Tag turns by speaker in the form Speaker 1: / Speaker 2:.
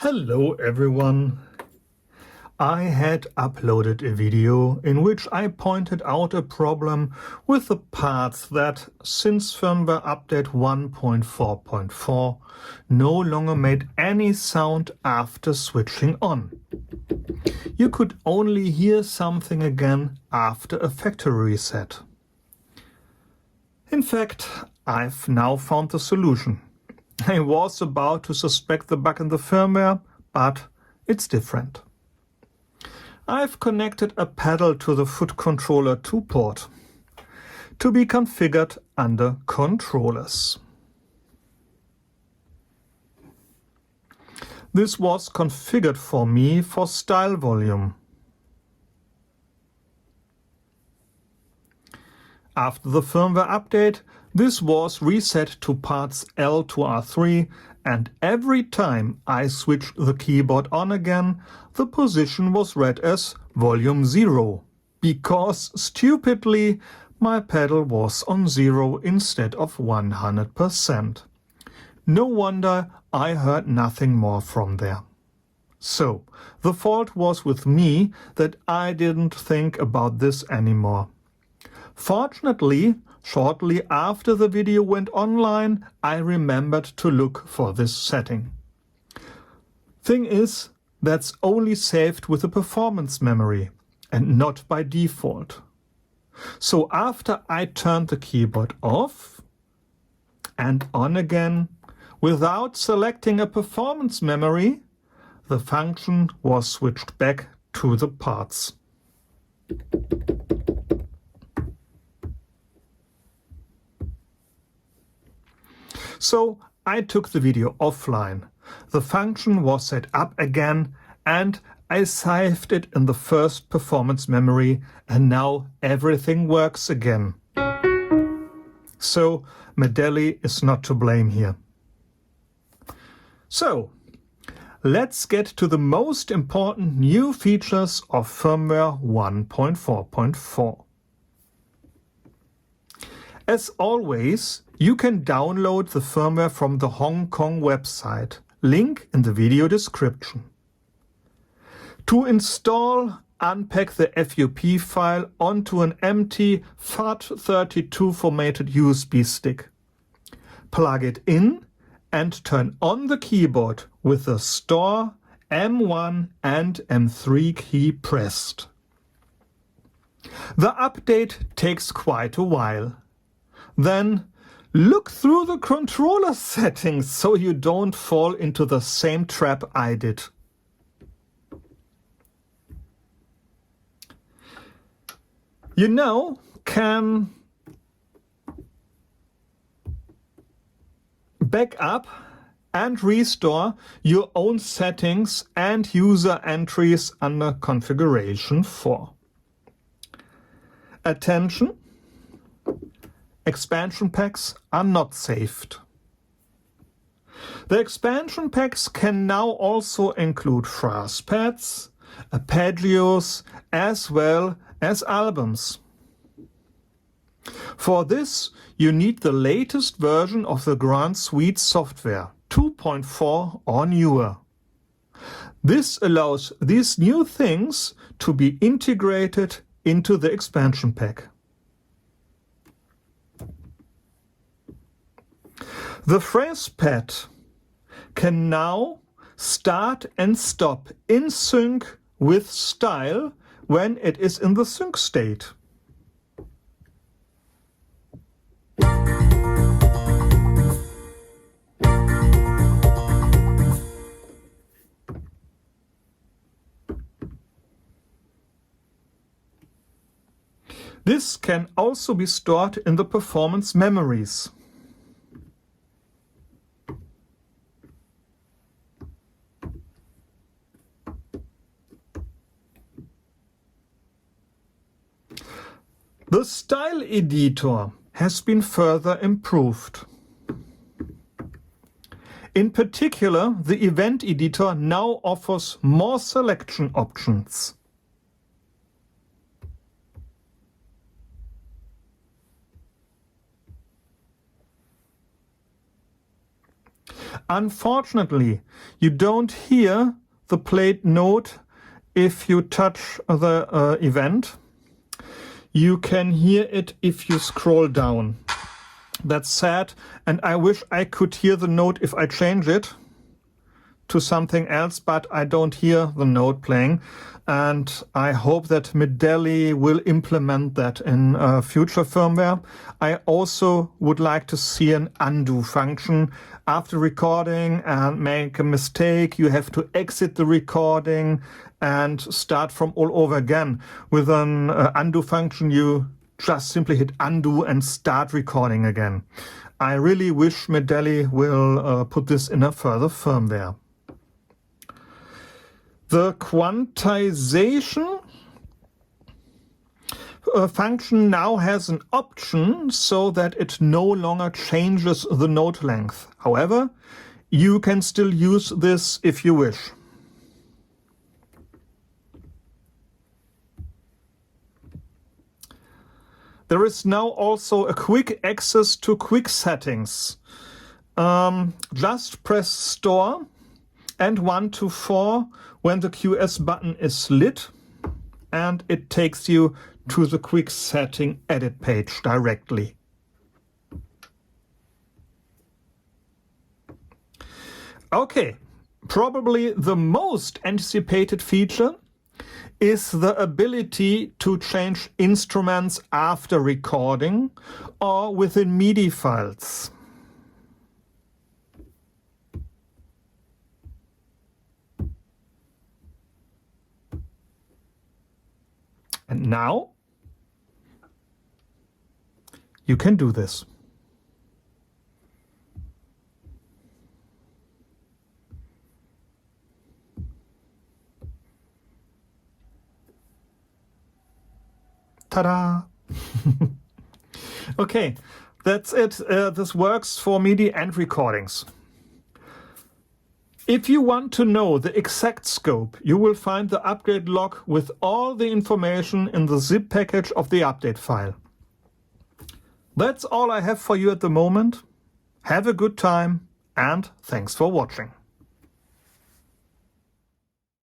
Speaker 1: Hello everyone! I had uploaded a video in which I pointed out a problem with the parts that, since firmware update 1.4.4, no longer made any sound after switching on. You could only hear something again after a factory reset. In fact, I've now found the solution. I was about to suspect the bug in the firmware, but it's different. I've connected a pedal to the foot controller 2 port to be configured under controllers. This was configured for me for style volume. After the firmware update, this was reset to parts L to R3, and every time I switched the keyboard on again, the position was read as volume 0, because stupidly my pedal was on 0 instead of 100%. No wonder I heard nothing more from there. So, the fault was with me that I didn't think about this anymore. Fortunately, shortly after the video went online, I remembered to look for this setting. Thing is, that's only saved with a performance memory and not by default. So after I turned the keyboard off and on again, without selecting a performance memory, the function was switched back to the parts. So I took the video offline. The function was set up again and I saved it in the first performance memory, and now everything works again. So Medeli is not to blame here. So let's get to the most important new features of firmware 1.4.4. As always, you can download the firmware from the Hong Kong website, link in the video description. To install, unpack the FUP file onto an empty FAT32 formatted USB stick. Plug it in and turn on the keyboard with the store, M1 and M3 key pressed. The update takes quite a while. Then look through the controller settings so you don't fall into the same trap I did. You can back up and restore your own settings and user entries under configuration 4. Attention! Expansion packs are not saved. The expansion packs can now also include phrase pads, arpeggios, as well as albums. For this, you need the latest version of the Grand Suite software, 2.4 or newer. This allows these new things to be integrated into the expansion pack. The phrase pad can now start and stop in sync with style when it is in the sync state. This can also be stored in the performance memories. The style editor has been further improved. In particular, the event editor now offers more selection options. Unfortunately, you don't hear the played note if you touch the event. You can hear it if you scroll down. That's sad, and I wish I could hear the note if I change it to something else, but I don't hear the note playing, and I hope that Medeli will implement that in future firmware. I also would like to see an undo function. After recording and make a mistake, you have to exit the recording and start from all over again. With an undo function, you just simply hit undo and start recording again. I really wish Medeli will put this in a further firmware. The quantization function now has an option so that it no longer changes the note length. However, you can still use this if you wish. There is now also a quick access to quick settings. Just press Store and 1 to 4 when the QS button is lit, and it takes you to the quick setting edit page directly. Okay, probably the most anticipated feature is the ability to change instruments after recording or within MIDI files. And now you can do this. Ta-da! Okay, that's it. This works for MIDI and recordings. If you want to know the exact scope, you will find the update log with all the information in the zip package of the update file. That's all I have for you at the moment. Have a good time, and thanks for watching.